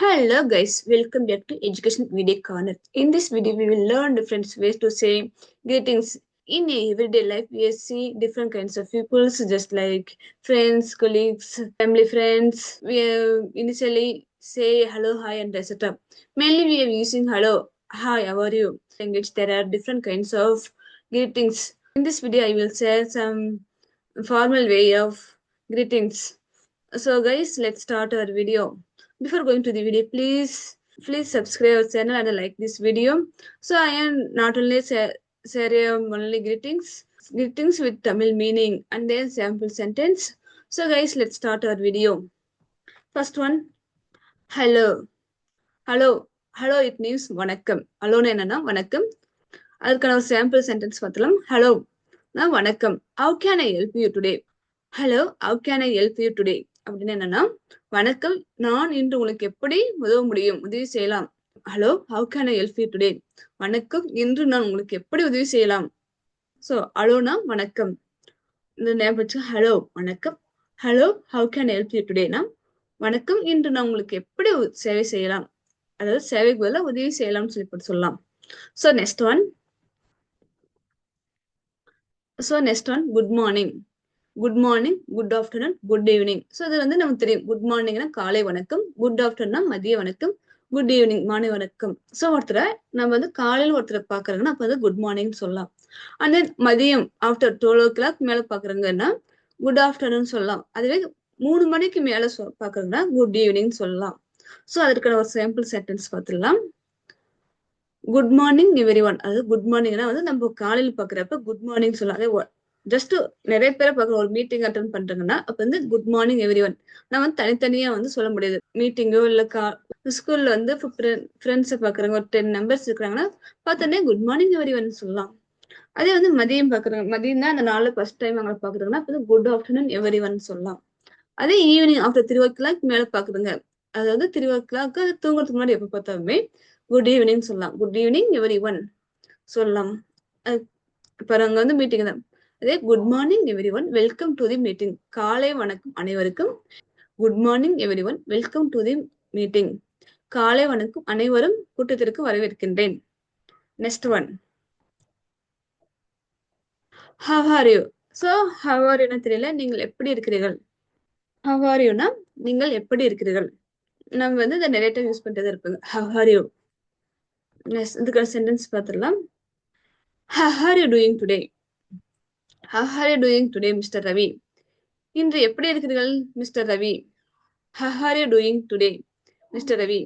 Hello guys, welcome back to Education Video Corner. In this video, we will learn different ways to say greetings. In everyday life, we see different kinds of people, just like friends, colleagues, family friends. We initially say hello, hi, and etc. Mainly, we are using hello, hi, how are you? Language, there are different kinds of greetings. In this video, I will share some formal way of greetings. So guys, let's start our video. Before going to the video, please subscribe our channel and like this video. So I am not only share only greetings with Tamil meaning and then sample sentence. So guys, let's start our video. First one, hello. Hello it means வணக்கம். Hello என்னன்னா வணக்கம். அதுக்கான ஒரு sample sentence பார்த்தலாம். Hello நான் வணக்கம். How can I help you today? Hello, how can I help you today? அப்படின்னு என்னன்னா வணக்கம், நான் இன்று உங்களுக்கு எப்படி உதவி செய்யலாம். Hello, how can I help you today? வணக்கம், இன்று நான் உங்களுக்கு எப்படி உதவி செய்யலாம். ஸோ ஹலோனா வணக்கம், இந்த ஞாபகம் ஹலோ வணக்கம். Hello, how can I help you today-னா வணக்கம், இன்று நான் உங்களுக்கு எப்படி சேவை செய்யலாம், அதாவது சேவைக்கு பதிலாக உதவி செய்யலாம்னு சொல்லலாம். So next one good morning. Good morning, good afternoon, good evening. So இது வந்து நமக்கு தெரியும். குட் மார்னிங்னா காலை வணக்கம், குட் ஆஃப்டர்நூன்னா மதிய வணக்கம், குட் ஈவினிங் மாலை வணக்கம். ஸோ ஒருத்தரை நம்ம வந்து காலையில் ஒருத்தரை பார்க்குறாங்கன்னா அப்போ வந்து குட் மார்னிங்னு சொல்லலாம். அண்ட் தென் மதியம் ஆஃப்டர் 12 o'clock மேலே பார்க்குறாங்கன்னா குட் ஆஃப்டர்நூன் சொல்லலாம். அதுவே 3 மணிக்கு மேலே பார்க்குறாங்கன்னா குட் ஈவினிங் சொல்லலாம். ஸோ அதற்கான ஒரு சாம்பிள் சென்டென்ஸ் பார்த்துடலாம். Good morning every one. அதாவது குட் மார்னிங்னா வந்து நம்ம காலையில் பார்க்குறப்ப குட் மார்னிங் சொல்லலாம். அதே ஜஸ்ட் நிறைய பேரை பார்க்குற ஒரு மீட்டிங் அட்டன் பண்றாங்கன்னா அப்ப வந்து குட் மார்னிங் எவ்ரி ஒன். நான் வந்து தனித்தனியா வந்து சொல்ல முடியாது. மீட்டிங்கோ இல்ல ஸ்கூல்ல வந்து ஃப்ரெண்ட்ஸை பாக்குறாங்க, ஒரு 10 members இருக்கிறாங்கன்னா பார்த்தோன்னே குட் மார்னிங் எவ்ரி ஒன் சொல்லலாம். அதே வந்து மதியம் பாக்குறாங்க, மதியம் தான் அந்த நாள் ஃபர்ஸ்ட் டைம் அவங்க பாக்குறாங்கன்னா அப்ப குட் ஆஃப்டர்நூன் எவ்ரி ஒன் சொல்லலாம். அதே ஈவினிங் ஆஃப்டர் 3 o'clock மேல பாக்குறதுங்க, அதாவது 3 o'clock தூங்குறதுக்கு முன்னாடி எப்ப பார்த்தாலுமே குட் ஈவினிங் சொல்லலாம். குட் ஈவினிங் எவ்ரி ஒன் சொல்லலாம். இப்ப அங்க வந்து மீட்டிங் தான். அதே good morning everyone, welcome to the meeting. காலை வணக்கம் அனைவருக்கும். Good morning everyone, welcome to the meeting. காலை வணக்கம், அனைவரும் கூட்டத்திற்கு வரவேற்கின்றேன். Next one, how are you. So how are யூனா தெரியல, நீங்கள் எப்படி இருக்கிறீர்கள். ஹவ் ஆர் யூனா நீங்கள் எப்படி இருக்கிறீர்கள். நம்ம வந்து இந்த நெரேட்டிவ் யூஸ் பண்ணிட்டு இருப்பாங்க. Have are you. இதுக்கான சென்டென்ஸ் பார்த்துடலாம். Have are you doing today. How are you doing today, Mr. Ravi? இன்று எப்படி இருக்கிறீர்கள் mister Ravi. How are you doing today, Mr. Ravi?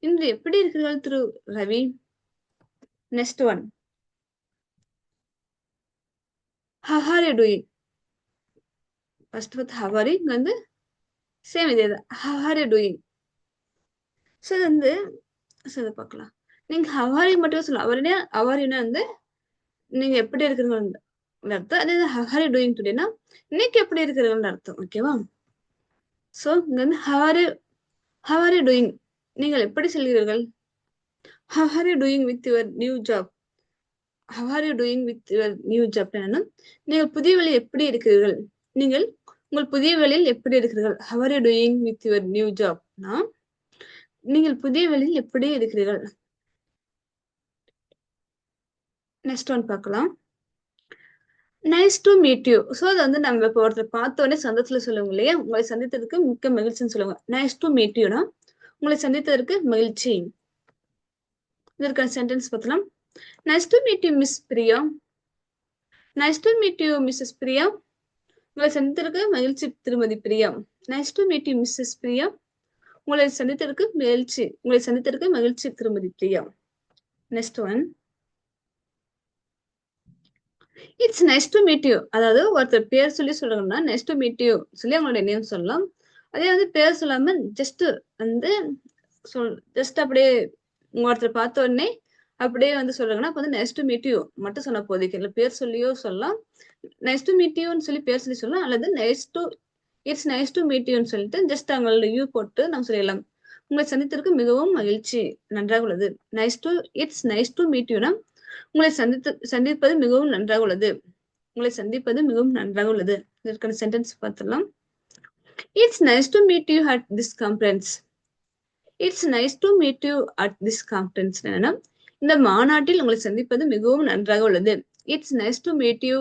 இன்று எப்படி இருக்கிறீர்கள் திரு Ravi. Next one, how are you doing. First வந்து how are you, இங்க வந்து சேம் இதே தான். How are you doing. So இது வந்து இதை பார்க்கலாம். நீங்க how are you மட்டும் சொல்லலாம். அவருன்னா வந்து நீங்க எப்படி இருக்கிறீங்க அர்த்தம். அதே how are you doing todayனா இன்னைக்கு எப்படி இருக்கிறீங்கன்னு அர்த்தம். ஓகேவா. ஸோ இங்க வந்து how are you doing, நீங்கள் எப்படி செல்கிறீர்கள். How are you doing with your new job. How are you doing with your new job என்னன்னா நீங்கள் புதிய வேலையில் எப்படி இருக்கிறீர்கள். நீங்கள் உங்கள் புதிய வேலையில் எப்படி இருக்கிறீர்கள். How are you doing with your new job னா நீங்கள் புதிய வேலையில் எப்படி இருக்கிறீர்கள். நெக்ஸ்ட் ஒன் பார்க்கலாம். Nice to meet you. So அது வந்து நம்ம இப்போ ஒருத்தர் பார்த்தோன்னே சந்தோஷத்துல சொல்லுவாங்க இல்லையா, உங்களை சந்தித்ததுக்கு மிக்க மகிழ்ச்சின்னு சொல்லுவாங்க. நைஸ் டு மீட் யூனா உங்களை சந்தித்ததற்கு மகிழ்ச்சி. இதற்கான சென்டென்ஸ் பார்த்தலாம். Nice to meet you Miss Priya. Nice to meet you Mrs Priya. உங்களை சந்தித்ததற்கு மகிழ்ச்சி திருமதி பிரியா. Nice to meet you Mrs Priya. உங்களை சந்தித்ததற்கு மகிழ்ச்சி திருமதி பிரியா. Next one, it's nice to meet you. அதாவது ஒருத்தர் பேர் சொல்லி சொல்றாங்கன்னா நைஸ் டு மீட் யூ சொல்லி அவங்களோட நேம் சொல்லலாம். அதே வந்து பேர் சொல்லாம ஜஸ்ட் வந்து அப்படியே ஒருத்தர் பார்த்த உடனே அப்படியே வந்து சொல்றாங்கன்னா அப்ப வந்து நைஸ் டு மீட் யூ மட்டும் சொன்ன போதைக்கு இல்லை, பேர் சொல்லியோ சொல்லலாம். நைஸ் டு மீட் யூன்னு சொல்லி பேர் சொல்லி சொல்லலாம். அல்லது இட்ஸ் நைஸ் டு மீட் யூன்னு சொல்லிட்டு ஜஸ்ட் அவங்களோட யூ போட்டு நம்ம சொல்லலாம். உங்களை சந்தித்திற்கு மிகவும் மகிழ்ச்சி, நன்றாக உள்ளது. இட்ஸ் நைஸ் டு மீட் யூனா உங்களை சந்திப்பது மிகவும் நன்றாக உள்ளது. உங்களை சந்திப்பது மிகவும் நன்றாக உள்ளது. இதற்கான சென்டென்ஸ் பார்த்துடலாம். It's nice to meet you at this conference. It's nice to meet you at this conference. என்னன்னா, இந்த மாநாட்டில் உங்களை சந்திப்பது மிகவும் நன்றாக உள்ளது. It's nice to meet you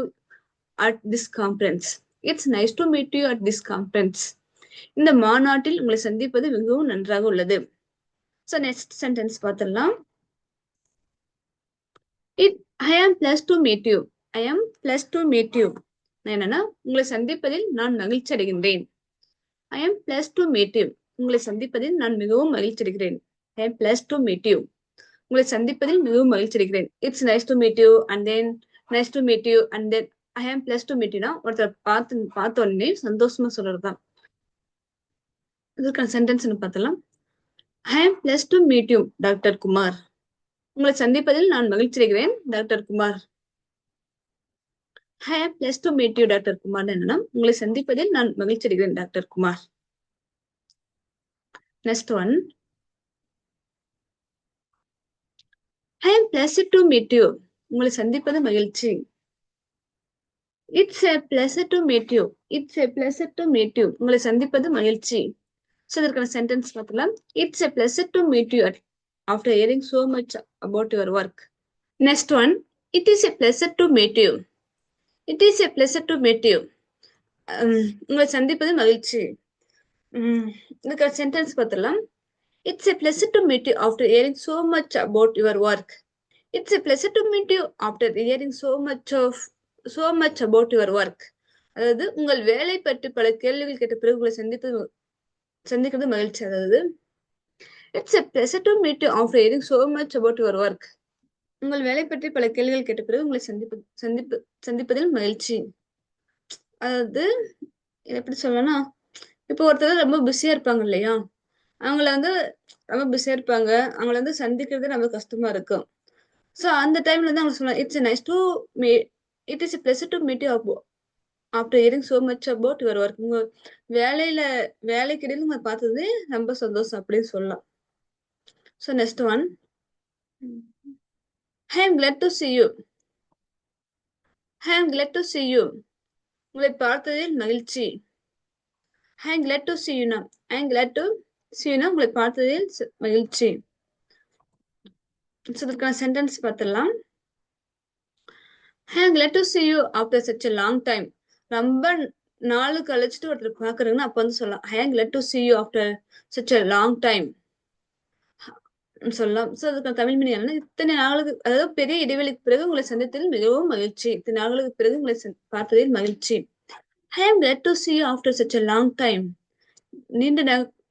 at this conference. It's nice to meet you at this conference. இந்த மாநாட்டில் உங்களை சந்திப்பது மிகவும் நன்றாக உள்ளது. ஸோ நெக்ஸ்ட் சென்டென்ஸ் பார்த்துடலாம். I am pleased to meet you. I am pleased to meet you. என்னன்னா, உங்களை சந்திப்பதில் நான் மகிழ்ச்சி அடைகின்றேன். ஐ am pleased to meet you. உங்களை சந்திப்பதில் நான் மிகவும் மகிழ்ச்சி அடைகிறேன். ஐ am pleased to meet you. உங்களை சந்திப்பதில் மிகவும் மகிழ்ச்சி அடைகிறேன். It's nice to meet you and then nice to meet you and then I am pleased to meet யூனா ஒருத்தர் பார்த்த உடனே சந்தோஷமா சொல்றதுதான். இதுக்கான சென்டென்ஸ் பார்த்தலாம். I am pleased to meet you doctor Kumar. உங்களை சந்திப்பதில் நான் மகிழ்ச்சி அடைகிறேன் doctor Kumar. I am pleased to meet you doctor Kumar என்னன்னா, உங்களை சந்திப்பதில் நான் மகிழ்ச்சி அடைகிறேன் doctor Kumar. Next one. I am pleasure to meet you. உங்களை சந்திப்பது மகிழ்ச்சி. It's a pleasure to meet you. It's a pleasure to meet you. உங்களை சந்திப்பது மகிழ்ச்சி. ஸோ இதற்கான சென்டென்ஸ் பார்க்கலாம். It's a pleasure to meet you after hearing so much about your work. Next one. It is a pleasure to meet you. It is a pleasure to meet you. உங்களை சந்திப்பது மகிழ்ச்சி. இதுக்கான sentence பார்த்துலாம். It's a pleasure to meet you after hearing so much about your work. It's a pleasure to meet you after hearing so much about your work. அதாவது உங்கள் வேலை பற்றி பல கேள்விகள் கேட்ட பிறகு உங்களை சந்திக்கிறது மகிழ்ச்சி. அதாவது it's a pleasure to meet you after hearing so much about your work. உங்கள் வேலை பற்றி பல கேள்விகள் கேட்ட பிறகு உங்களை சந்திப்பதில் மகிழ்ச்சி. அதாவது எப்படி சொல்லணும்னா, இப்போ ஒருத்தர் ரொம்ப பிஸியா இருப்பாங்க இல்லையா, அவங்கள ரொம்ப பிஸியா இருப்பாங்க, அவங்கள சந்திக்கிறது ரொம்ப கஷ்டமா இருக்கும். ஸோ அந்த டைம்ல அவங்க சொல்லலாம், it's nice to meet. It is a pleasure to meet you after hearing so much about your work. உங்க வேலைக்கிடையில் உங்களை பார்த்தது ரொம்ப சந்தோஷம் அப்படின்னு சொல்லலாம். So next one. I am glad to see you. I am glad to see you. உங்களை பார்த்ததில் மகிழ்ச்சி. I am glad to see you னா, ஐ am glad to see you னா உங்களை பார்த்ததில் மகிழ்ச்சி. ஸோ இதற்கான சென்டென்ஸ் பார்த்துடலாம். I am glad to see you after such a long time. ரொம்ப நாள் கழிச்சுட்டு ஒருத்தர் பாக்குறாங்கன்னா அப்ப சொல்லலாம், I am glad to see you after such a long time சொல்லலாம். ஸோ அதுக்கு தமிழ் மீனிங் என்னன்னா, இத்தனை நாளுக்கு, அதாவது பெரிய இடைவெளிக்கு பிறகு உங்களை சந்தித்ததில் மிகவும் மகிழ்ச்சி. இத்தனை நாளுக்கு பிறகு உங்களை பார்த்ததில் மகிழ்ச்சி. I am glad to see you after such a long time.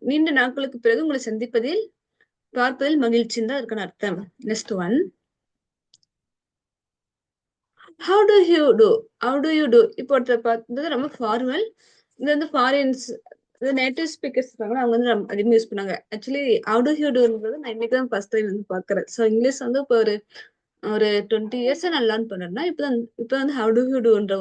நீண்ட நாட்களுக்கு பிறகு உங்களை பார்ப்பதில் மகிழ்ச்சின்னு தான் இருக்குன்னு அர்த்தம். Next one. How do you do? How do you do? இப்போ ஒருத்தர் ரொம்ப ஃபார்மல். இது ஃபாரின்ஸ், நேட்டிவ் ஸ்பீக்கர்ஸ் இருக்காங்க, அவங்க அதிகமாக யூஸ் பண்ணாங்க. ஆக்சுவலி how do you doன்றது நான் இன்னைக்கு தான் ஃபர்ஸ்ட் டைம் பாக்குறேன். ஸோ இங்கிலீஷ் இப்போ ஒரு 20 years நான் லேர்ன் பண்ணேன்னா இப்போ how do you doன்ற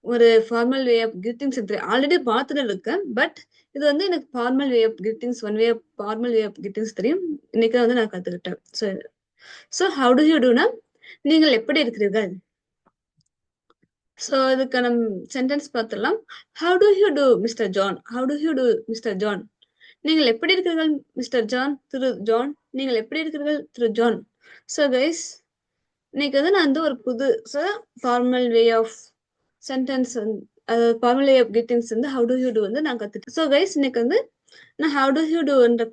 ஒரு formal way of greetings already பார்த்துட்டு இருக்கேன். பட் இது எனக்கு formal way of greetings, formal way of greetings தெரியும். இன்னைக்கு நான் கத்துக்கிட்டேன். ஸோ how do you doனா நீங்கள் எப்படி இருக்கிறீர்கள். ஸோ இதுக்கான சென்டென்ஸ் பார்த்துடலாம். How do you do Mr John. How do you do Mr John. நீங்கள் எப்படி இருக்கிறீர்கள் மிஸ்டர் ஜான். திரு ஜான். நீங்கள் எப்படி இருக்கிறீர்கள் திரு ஜான். ஸோ கைஸ், இன்னைக்கு நான் ஒரு புது formal way of sentence, formal way of greetings how do you do நான் கத்துட்டேன். ஸோ கைஸ், இன்னைக்கு நான் ஹவு டு யூ டூன்ற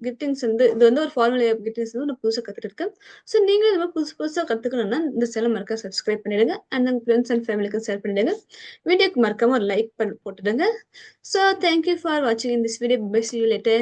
கிரீட்டிங்ஸ் இது ஒரு ஃபார்மல் வே ஆஃப் கிரீட்டிங்ஸ் நான் புதுசாக கத்துட்டு இருக்கேன். ஸோ நீங்களும் இது மாதிரி புதுசாக கத்துக்கணும்னா இந்த சேனல் மறக்காம சப்ஸ்கிரைப் பண்ணிடுங்க. அண்ட் உங்க ஃப்ரெண்ட்ஸ் அண்ட் ஃபேமிலிக்கு ஷேர் பண்ணிடுங்க. வீடியோக்கு மறக்காம ஒரு லைக் போட்டுடுங்க. ஸோ தேங்க்யூ ஃபார் வாட்சிங் in this video. Bye see you later.